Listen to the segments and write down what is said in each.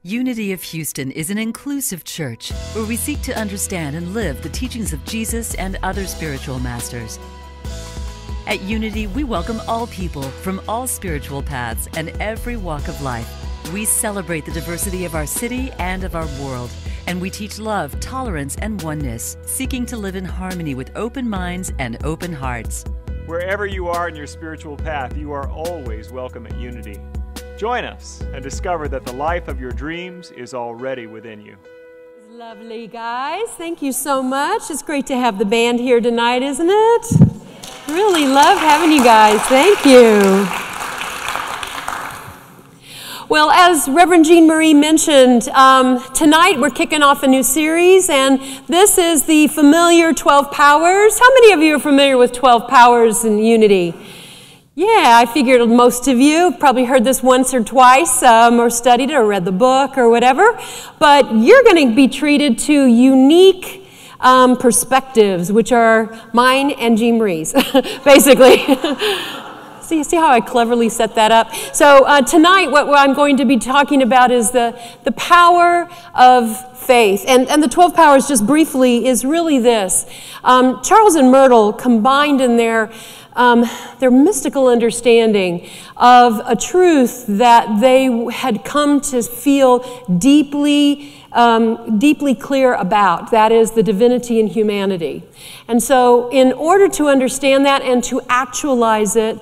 Unity of Houston is an inclusive church where we seek to understand and live the teachings of Jesus and other spiritual masters. At Unity, we welcome all people from all spiritual paths and every walk of life. We celebrate the diversity of our city and of our world, and we teach love, tolerance, and oneness, seeking to live in harmony with open minds and open hearts. Wherever you are in your spiritual path, you are always welcome at Unity. Join us and discover that the life of your dreams is already within you. Lovely, guys. Thank you so much. It's great to have the band here tonight, isn't it? Really love having you guys. Thank you. Well, as Reverend Jean Marie mentioned, tonight we're kicking off a new series, and this is the familiar 12 Powers. How many of you are familiar with 12 Powers in Unity? Yeah, I figured most of you probably heard this once or twice, or studied it, or read the book, or whatever. But you're going to be treated to unique perspectives, which are mine and Jean Marie's, basically. See how I cleverly set that up? So tonight, what I'm going to be talking about is the power of faith. And the 12 Powers, just briefly, is really this. Charles and Myrtle combined in their mystical understanding of a truth that they had come to feel deeply clear about. That is the divinity and humanity. And so in order to understand that and to actualize it,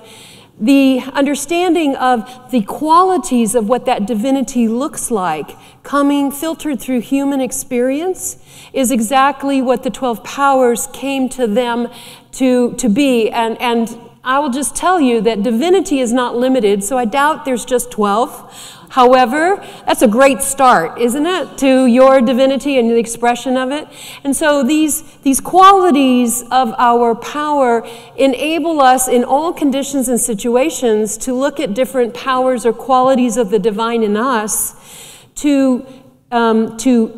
the understanding of the qualities of what that divinity looks like, filtered through human experience, is exactly what the 12 Powers came to them to be. And I will just tell you that divinity is not limited, so I doubt there's just 12. However, that's a great start, isn't it, to your divinity and the expression of it? And so these qualities of our power enable us in all conditions and situations to look at different powers or qualities of the divine in us, to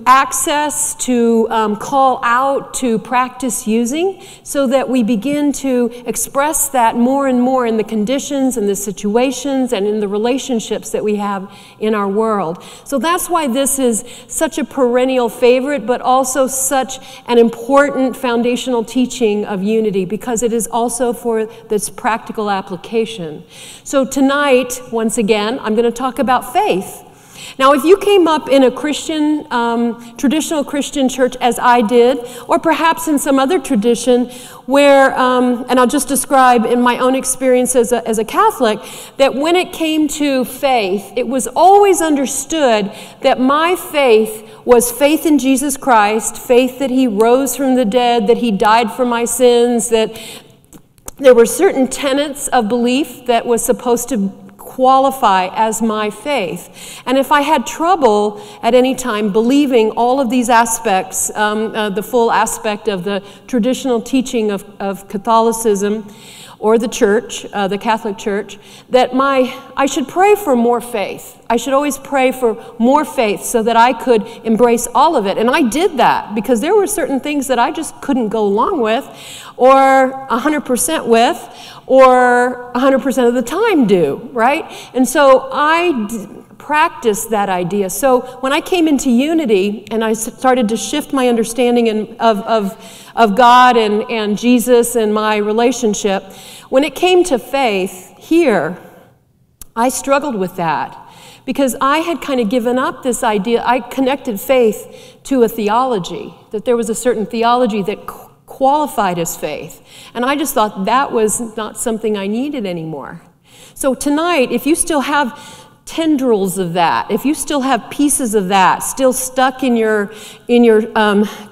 access, to call out, to practice using, so that we begin to express that more and more in the conditions and the situations and in the relationships that we have in our world. So that's why this is such a perennial favorite, but also such an important foundational teaching of unity, because it is also for this practical application. So tonight, once again, I'm going to talk about faith. Now, if you came up in a Christian, traditional Christian church as I did, or perhaps in some other tradition where, and I'll just describe in my own experience as a Catholic, that when it came to faith, it was always understood that my faith was faith in Jesus Christ, faith that He rose from the dead, that He died for my sins, that there were certain tenets of belief that was supposed to qualify as my faith. And if I had trouble at any time believing all of these aspects, the full aspect of the traditional teaching of Catholicism or the church, the Catholic Church, that I should pray for more faith. I should always pray for more faith so that I could embrace all of it. And I did that because there were certain things that I just couldn't go along with, or 100% with, or 100% of the time do, right? And so I practiced that idea. So when I came into Unity and I started to shift my understanding of God and Jesus and my relationship, when it came to faith here, I struggled with that because I had kind of given up this idea. I connected faith to a theology, that there was a certain theology that qualified as faith. And I just thought that was not something I needed anymore. So tonight, if you still have tendrils of that, if you still have pieces of that still stuck in your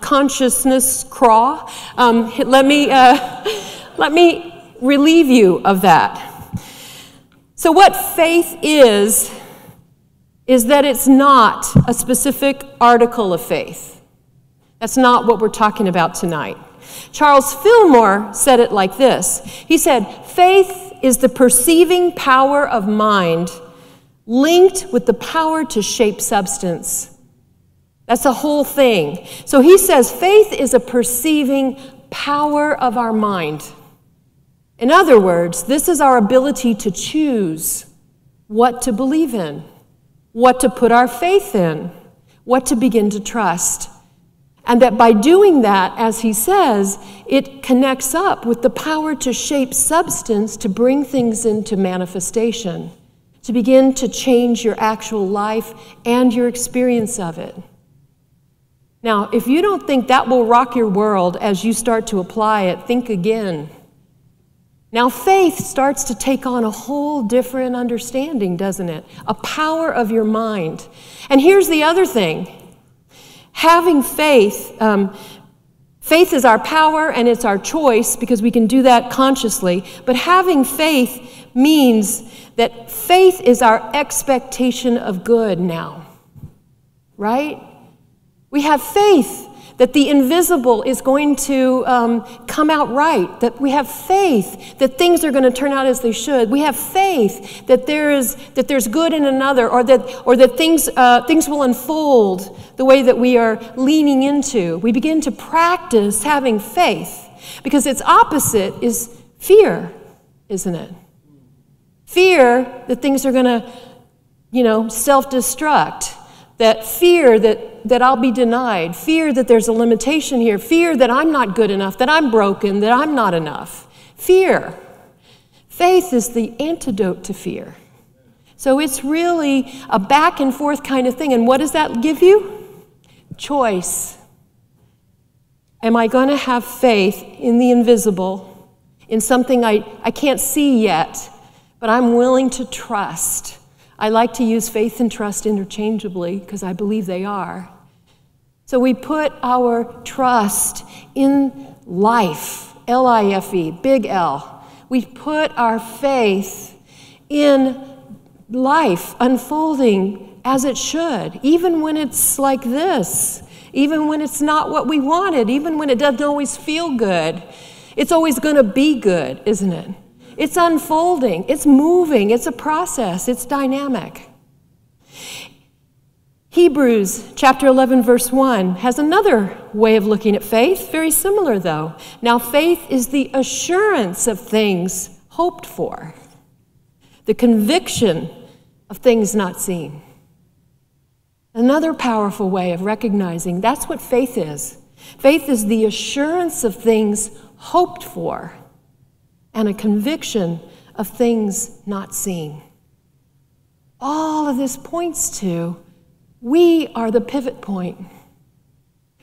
consciousness craw, let me relieve you of that. So what faith is that it's not a specific article of faith. That's not what we're talking about tonight. Charles Fillmore said it like this. He said, faith is the perceiving power of mind linked with the power to shape substance. That's the whole thing. So he says faith is a perceiving power of our mind. In other words, this is our ability to choose what to believe in, what to put our faith in, what to begin to trust. And that by doing that, as he says, it connects up with the power to shape substance, to bring things into manifestation, to begin to change your actual life and your experience of it. Now, if you don't think that will rock your world as you start to apply it, think again. Now, faith starts to take on a whole different understanding, doesn't it? A power of your mind. And here's the other thing. Having faith, faith is our power and it's our choice because we can do that consciously. But having faith means that faith is our expectation of good now, right? We have faith that the invisible is going to come out right, that we have faith that things are going to turn out as they should. We have faith that there's good in another, or that things will unfold the way that we are leaning into. We begin to practice having faith because its opposite is fear, isn't it? Fear that things are going to, self-destruct. That fear that I'll be denied, fear that there's a limitation here, fear that I'm not good enough, that I'm broken, that I'm not enough. Fear. Faith is the antidote to fear. So it's really a back and forth kind of thing. And what does that give you? Choice. Am I going to have faith in the invisible, in something I can't see yet, but I'm willing to trust? I like to use faith and trust interchangeably because I believe they are. So we put our trust in life, L-I-F-E, big L. We put our faith in life unfolding as it should, even when it's like this, even when it's not what we wanted, even when it doesn't always feel good. It's always going to be good, isn't it? It's unfolding, it's moving, it's a process, it's dynamic. Hebrews chapter 11, verse 1 has another way of looking at faith, very similar though. Now faith is the assurance of things hoped for, the conviction of things not seen. Another powerful way of recognizing that's what faith is. Faith is the assurance of things hoped for, and a conviction of things not seen. All of this points to we are the pivot point.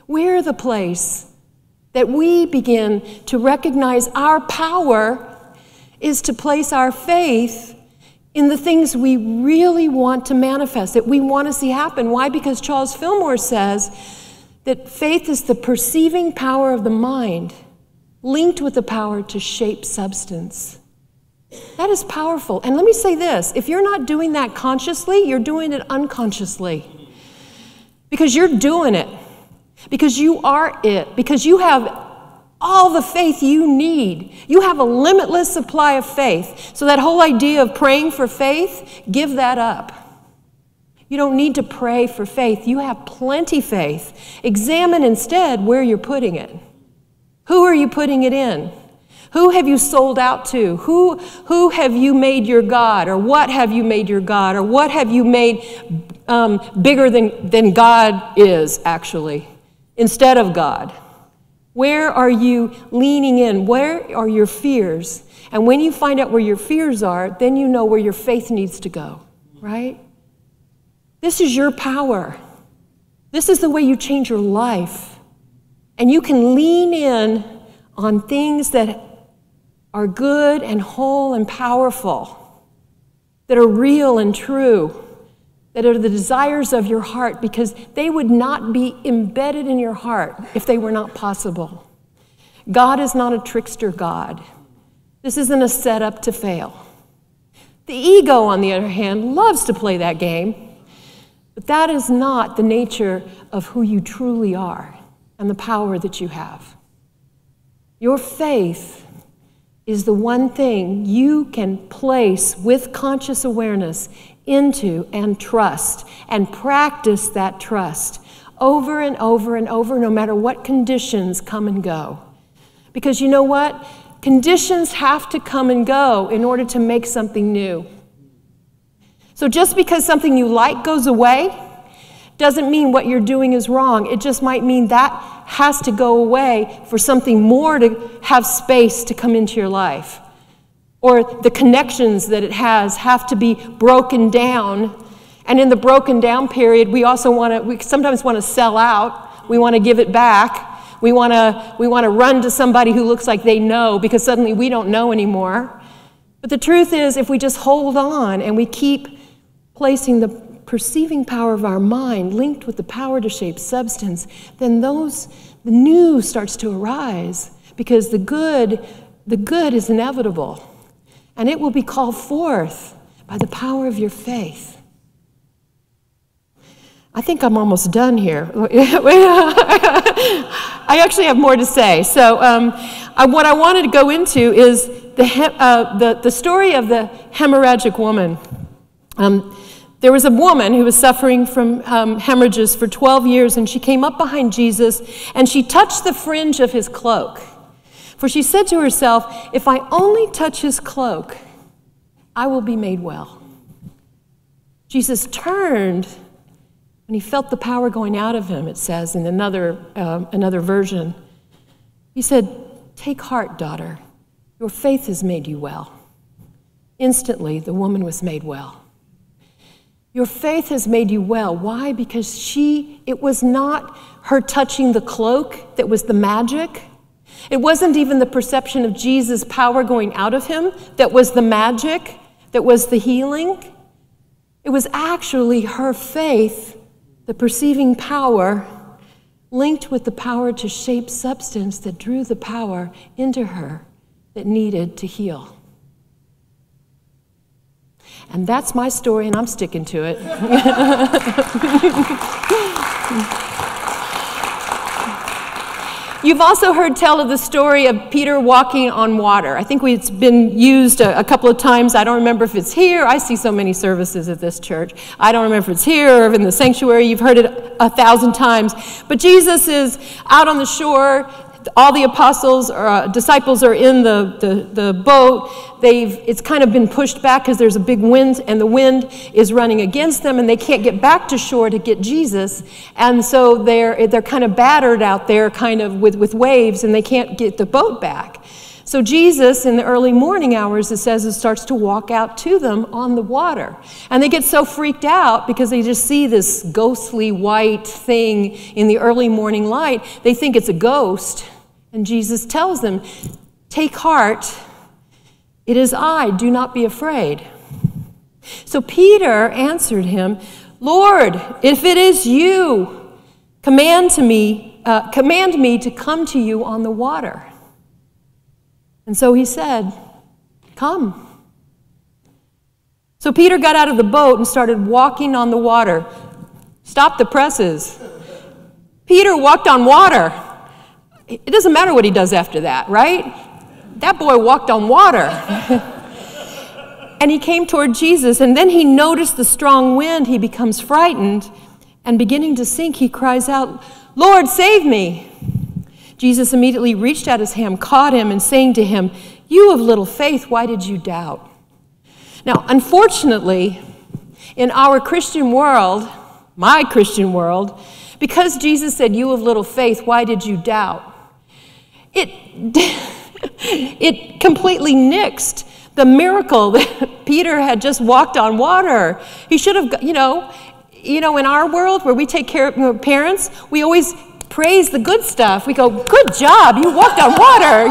We're the place that we begin to recognize our power is to place our faith in the things we really want to manifest, that we want to see happen. Why? Because Charles Fillmore says that faith is the perceiving power of the mind linked with the power to shape substance. That is powerful. And let me say this, if you're not doing that consciously, you're doing it unconsciously. Because you're doing it. Because you are it. Because you have all the faith you need. You have a limitless supply of faith. So that whole idea of praying for faith, give that up. You don't need to pray for faith. You have plenty faith. Examine instead where you're putting it. Who are you putting it in? Who have you sold out to? Who have you made your God? Or what have you made your God? Or what have you made bigger than God is, actually, instead of God? Where are you leaning in? Where are your fears? And when you find out where your fears are, then you know where your faith needs to go, right? This is your power. This is the way you change your life. And you can lean in on things that are good and whole and powerful, that are real and true, that are the desires of your heart, because they would not be embedded in your heart if they were not possible. God is not a trickster God. This isn't a setup to fail. The ego, on the other hand, loves to play that game, but that is not the nature of who you truly are and the power that you have. Your faith is the one thing you can place with conscious awareness into and trust, and practice that trust over and over and over, no matter what conditions come and go. Because you know what? Conditions have to come and go in order to make something new. So just because something you like goes away doesn't mean what you're doing is wrong. It just might mean that has to go away for something more to have space to come into your life. Or the connections that it has have to be broken down. And in the broken down period, we sometimes want to sell out. We want to give it back. We want to run to somebody who looks like they know because suddenly we don't know anymore. But the truth is, if we just hold on and we keep placing the perceiving power of our mind linked with the power to shape substance, then the new starts to arise because the good is inevitable. And it will be called forth by the power of your faith. I think I'm almost done here. I actually have more to say. So what I wanted to go into is the story of the hemorrhagic woman. There was a woman who was suffering from hemorrhages for 12 years, and she came up behind Jesus, and she touched the fringe of his cloak. For she said to herself, if I only touch his cloak, I will be made well. Jesus turned, and he felt the power going out of him, it says in another version. He said, take heart, daughter. Your faith has made you well. Instantly, the woman was made well. Your faith has made you well. Why? Because it was not her touching the cloak that was the magic. It wasn't even the perception of Jesus' power going out of him that was the magic, that was the healing. It was actually her faith, the perceiving power, linked with the power to shape substance that drew the power into her that needed to heal. And that's my story, and I'm sticking to it. You've also heard tell of the story of Peter walking on water. I think it's been used a couple of times. I don't remember if it's here. I see so many services at this church. I don't remember if it's here or in the sanctuary. You've heard it 1,000 times. But Jesus is out on the shore. All the disciples are in the boat. It's kind of been pushed back because there's a big wind, and the wind is running against them, and they can't get back to shore to get Jesus. And so they're kind of battered out there, kind of with waves, and they can't get the boat back. So Jesus, in the early morning hours, it says, it starts to walk out to them on the water. And they get so freaked out because they just see this ghostly white thing in the early morning light. They think it's a ghost. And Jesus tells them, take heart, it is I, do not be afraid. So Peter answered him, Lord, if it is you, command me to come to you on the water. And so he said, come. So Peter got out of the boat and started walking on the water. Stop the presses. Peter walked on water. It doesn't matter what he does after that, right? That boy walked on water. And he came toward Jesus, and then he noticed the strong wind. He becomes frightened, and beginning to sink, he cries out, Lord, save me. Jesus immediately reached out his hand, caught him, and saying to him, you of little faith, why did you doubt? Now, unfortunately, in our Christian world, my Christian world, because Jesus said, you of little faith, why did you doubt? It completely nixed the miracle that Peter had just walked on water. He should have, in our world where we take care of parents, we always praise the good stuff. We go, good job, you walked on water,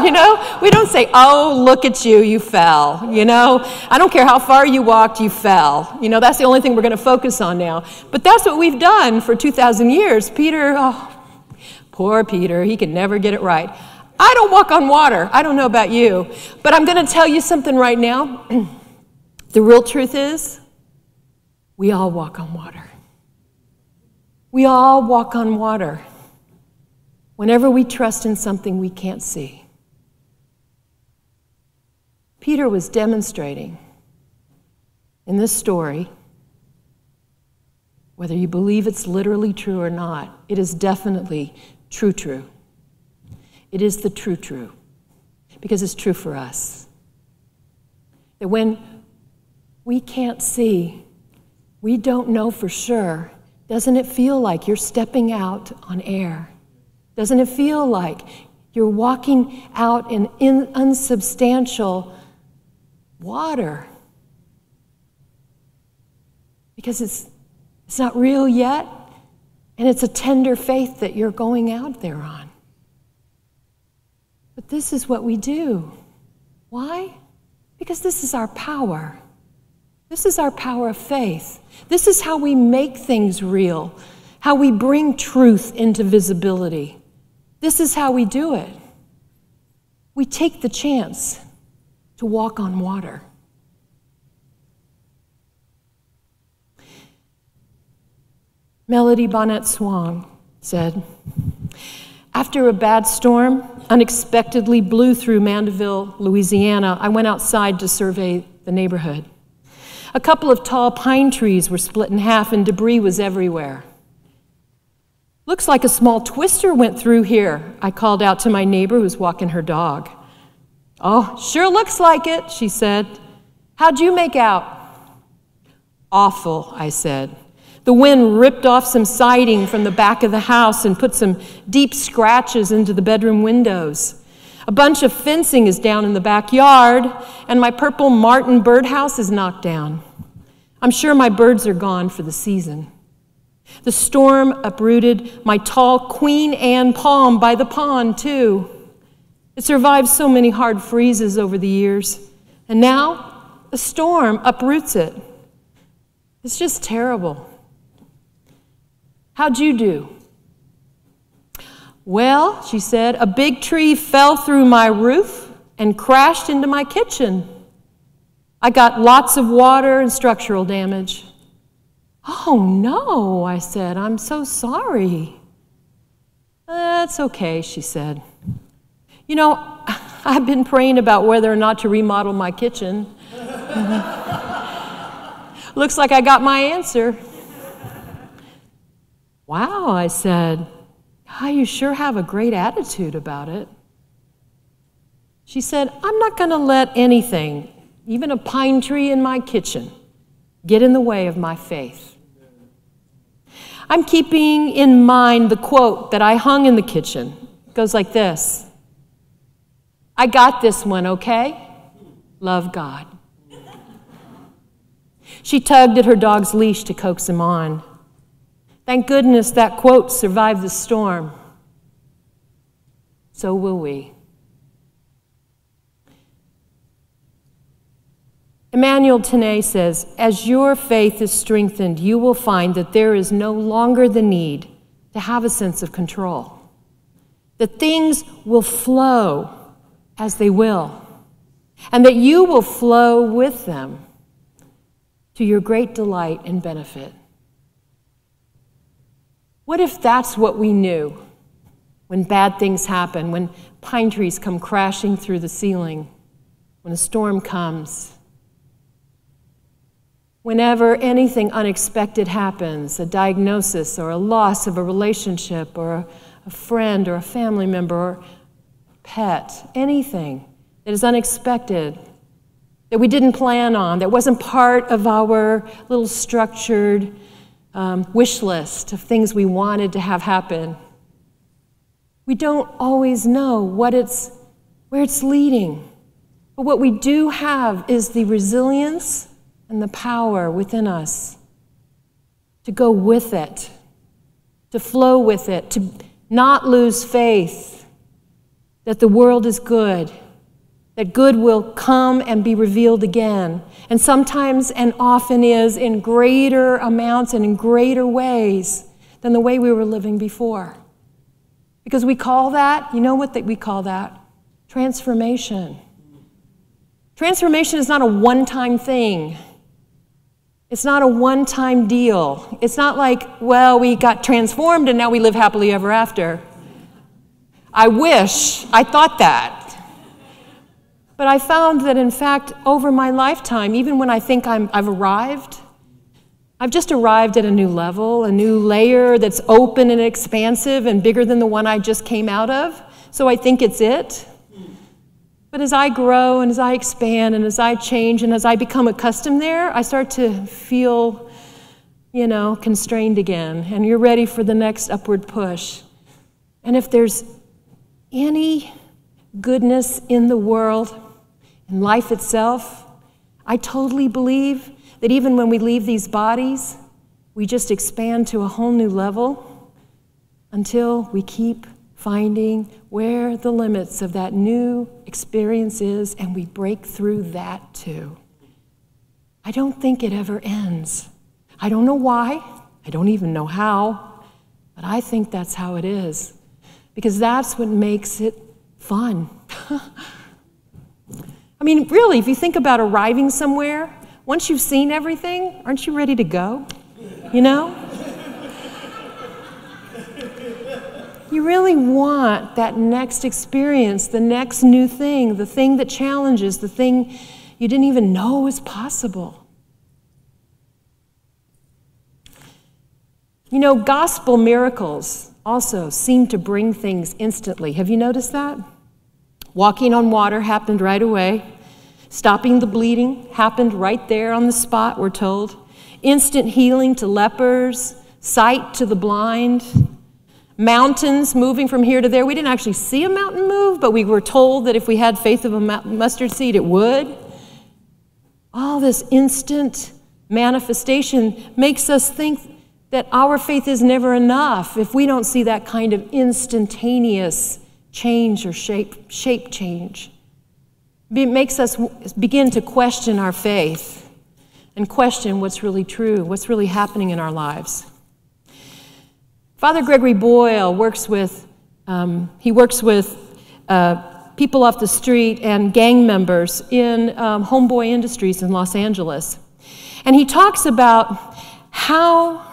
We don't say, oh, look at you, you fell, I don't care how far you walked, you fell. That's the only thing we're going to focus on now. But that's what we've done for 2,000 years. Peter, oh, poor Peter, he can never get it right. I don't walk on water. I don't know about you. But I'm going to tell you something right now. The real truth is, we all walk on water. We all walk on water whenever we trust in something we can't see. Peter was demonstrating in this story, whether you believe it's literally true or not, it is definitely true. It is the true, because it's true for us. That when we can't see, we don't know for sure. Doesn't it feel like you're stepping out on air? Doesn't it feel like you're walking out in unsubstantial water? Because it's not real yet, and it's a tender faith that you're going out there on. But this is what we do. Why? Because this is our power. This is our power of faith. This is how we make things real, how we bring truth into visibility. This is how we do it. We take the chance to walk on water. Melody Bonnet Swan said, "After a bad storm unexpectedly blew through Mandeville, Louisiana, I went outside to survey the neighborhood. A couple of tall pine trees were split in half and debris was everywhere. 'Looks like a small twister went through here,' I called out to my neighbor who was walking her dog. 'Oh, sure looks like it,' she said. 'How'd you make out?' 'Awful,' I said. 'The wind ripped off some siding from the back of the house and put some deep scratches into the bedroom windows. A bunch of fencing is down in the backyard, and my purple martin birdhouse is knocked down. I'm sure my birds are gone for the season. The storm uprooted my tall Queen Anne palm by the pond, too. It survived so many hard freezes over the years, and now a storm uproots it. It's just terrible. How'd you do?' 'Well,' she said, 'a big tree fell through my roof and crashed into my kitchen. I got lots of water and structural damage.' 'Oh, no,' I said. 'I'm so sorry.' 'That's okay,' she said. 'You know, I've been praying about whether or not to remodel my kitchen. Looks like I got my answer.' 'Wow,' I said. Oh, you sure have a great attitude about it.' She said, 'I'm not going to let anything, even a pine tree in my kitchen, get in the way of my faith. I'm keeping in mind the quote that I hung in the kitchen. It goes like this: 'I got this one, okay? Love God.'" She tugged at her dog's leash to coax him on. Thank goodness that quote survived the storm. So will we. Emmanuel Tenay says, "As your faith is strengthened, you will find that there is no longer the need to have a sense of control. That things will flow as they will, and that you will flow with them to your great delight and benefit." What if that's what we knew when bad things happen, when pine trees come crashing through the ceiling, when a storm comes? Whenever anything unexpected happens, a diagnosis or a loss of a relationship or a friend or a family member or pet, anything that is unexpected, that we didn't plan on, that wasn't part of our little structured wish list of things we wanted to have happen. We don't always know where it's leading. But what we do have is the resilience and the power within us to go with it, to flow with it, to not lose faith that the world is good, that good will come and be revealed again, and sometimes and often is in greater amounts and in greater ways than the way we were living before. Because we call that, you know what we call that? Transformation. Transformation is not a one-time thing. It's not a one-time deal. It's not like, well, we got transformed and now we live happily ever after. I wish I thought that. But I found that, in fact, over my lifetime, even when I think I've arrived, I've just arrived at a new level, a new layer that's open and expansive and bigger than the one I just came out of. So I think it's it. But as I grow and as I expand and as I change and as I become accustomed there, I start to feel constrained again, and you're ready for the next upward push. And if there's any goodness in the world, in life itself, I totally believe that even when we leave these bodies, we just expand to a whole new level until we keep finding where the limits of that new experience is, and we break through that too. I don't think it ever ends. I don't know why. I don't even know how. But I think that's how it is. Because that's what makes it fun. I mean, really, if you think about arriving somewhere, once you've seen everything, aren't you ready to go? You really want that next experience, the next new thing, the thing that challenges, the thing you didn't even know was possible. Gospel miracles also seem to bring things instantly. Have you noticed that? Walking on water happened right away. Stopping the bleeding happened right there on the spot, we're told. Instant healing to lepers, sight to the blind. Mountains moving from here to there. We didn't actually see a mountain move, but we were told that if we had faith of a mustard seed, it would. All this instant manifestation makes us think that our faith is never enough if we don't see that kind of instantaneous change or shape change. It makes us begin to question our faith and question what's really true, what's really happening in our lives. Father Gregory Boyle works with people off the street and gang members in Homeboy Industries in Los Angeles. And he talks about how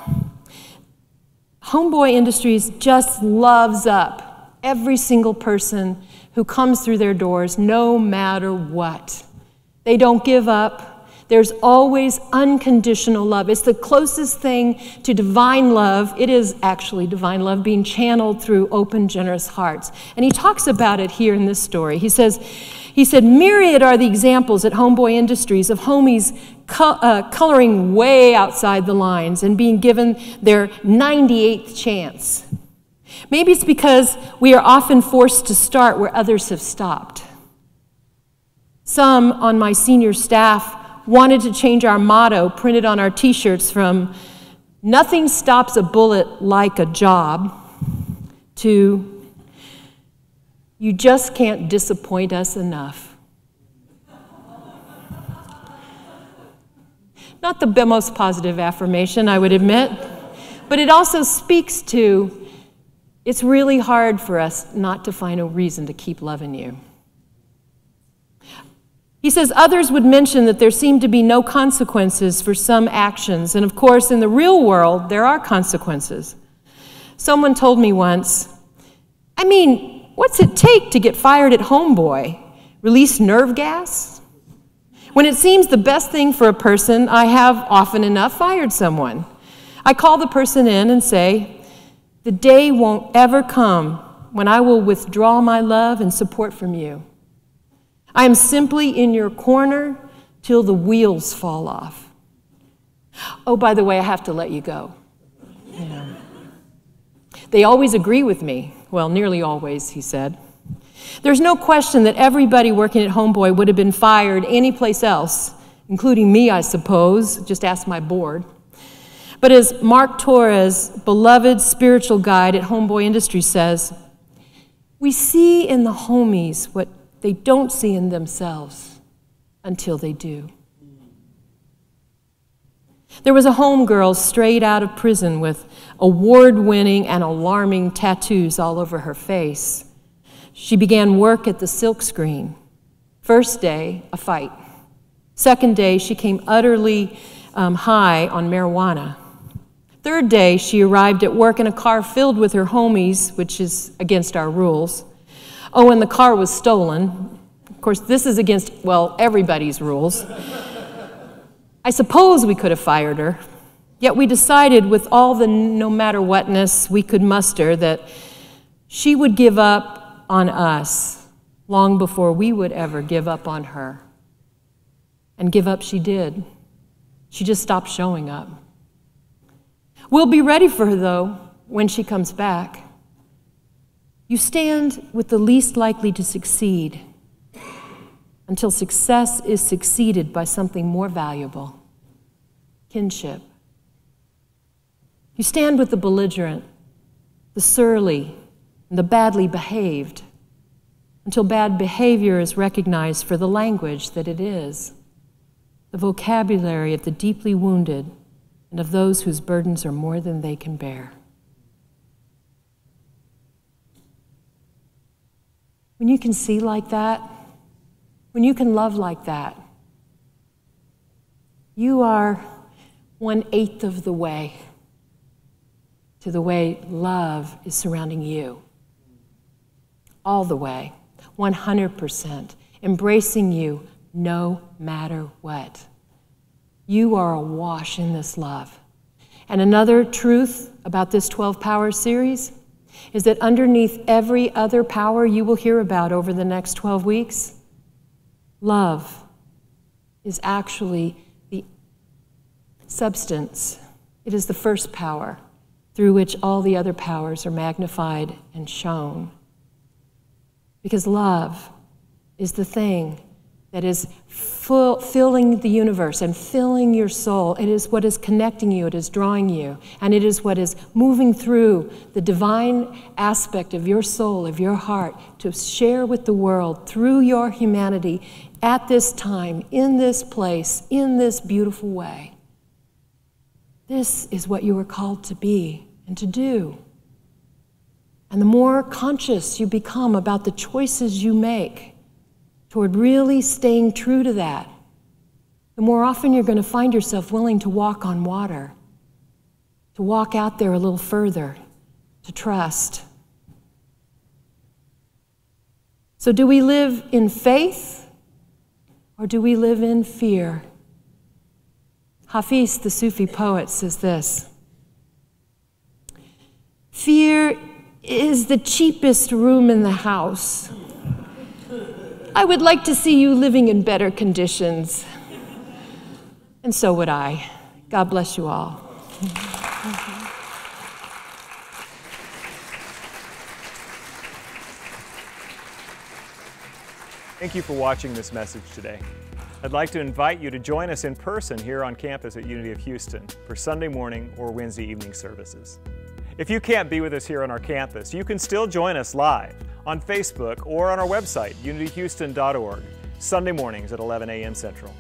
Homeboy Industries just loves up every single person who comes through their doors, no matter what. They don't give up. There's always unconditional love. It's the closest thing to divine love. It is actually divine love being channeled through open, generous hearts. And he talks about it here in this story. He said, myriad are the examples at Homeboy Industries of homies coloring way outside the lines and being given their 98th chance. Maybe it's because we are often forced to start where others have stopped. Some on my senior staff wanted to change our motto printed on our t-shirts from "Nothing stops a bullet like a job" to "You just can't disappoint us enough." Not the most positive affirmation, I would admit, but it also speaks to it's really hard for us not to find a reason to keep loving you. He says others would mention that there seem to be no consequences for some actions. And of course, in the real world, there are consequences. Someone told me once, what's it take to get fired at Homeboy? Release nerve gas? When it seems the best thing for a person, I have often enough fired someone. I call the person in and say, the day won't ever come when I will withdraw my love and support from you. I am simply in your corner till the wheels fall off. Oh, by the way, I have to let you go. They always agree with me. Well, nearly always, he said. There's no question that everybody working at Homeboy would have been fired anyplace else, including me, I suppose. Just ask my board. But as Mark Torres, beloved spiritual guide at Homeboy Industries, says, we see in the homies what they don't see in themselves until they do. There was a homegirl straight out of prison with award-winning and alarming tattoos all over her face. She began work at the silk screen. First day, a fight. Second day, she came utterly high on marijuana. Third day, she arrived at work in a car filled with her homies, which is against our rules. Oh, and the car was stolen. Of course, this is against, everybody's rules. I suppose we could have fired her, yet we decided with all the no matter whatness we could muster that she would give up on us long before we would ever give up on her. And give up she did. She just stopped showing up. We'll be ready for her, though, when she comes back. You stand with the least likely to succeed until success is succeeded by something more valuable, kinship. You stand with the belligerent, the surly, and the badly behaved until bad behavior is recognized for the language that it is, the vocabulary of the deeply wounded and of those whose burdens are more than they can bear. When you can see like that, when you can love like that, you are 1/8 of the way to the way love is surrounding you. All the way, 100%, embracing you no matter what. You are awash in this love. And another truth about this 12-power series is that underneath every other power you will hear about over the next 12 weeks, love is actually the substance. It is the first power through which all the other powers are magnified and shown. Because love is the thing that is filling the universe and filling your soul. It is what is connecting you, it is drawing you, and it is what is moving through the divine aspect of your soul, of your heart, to share with the world through your humanity at this time, in this place, in this beautiful way. This is what you are called to be and to do. And the more conscious you become about the choices you make toward really staying true to that, the more often you're going to find yourself willing to walk on water, to walk out there a little further, to trust. So do we live in faith or do we live in fear? Hafiz, the Sufi poet, says this: fear is the cheapest room in the house. I would like to see you living in better conditions. And so would I. God bless you all. Thank you for watching this message today. I'd like to invite you to join us in person here on campus at Unity of Houston for Sunday morning or Wednesday evening services. If you can't be with us here on our campus, you can still join us live on Facebook or on our website, unityhouston.org, Sunday mornings at 11 a.m. Central.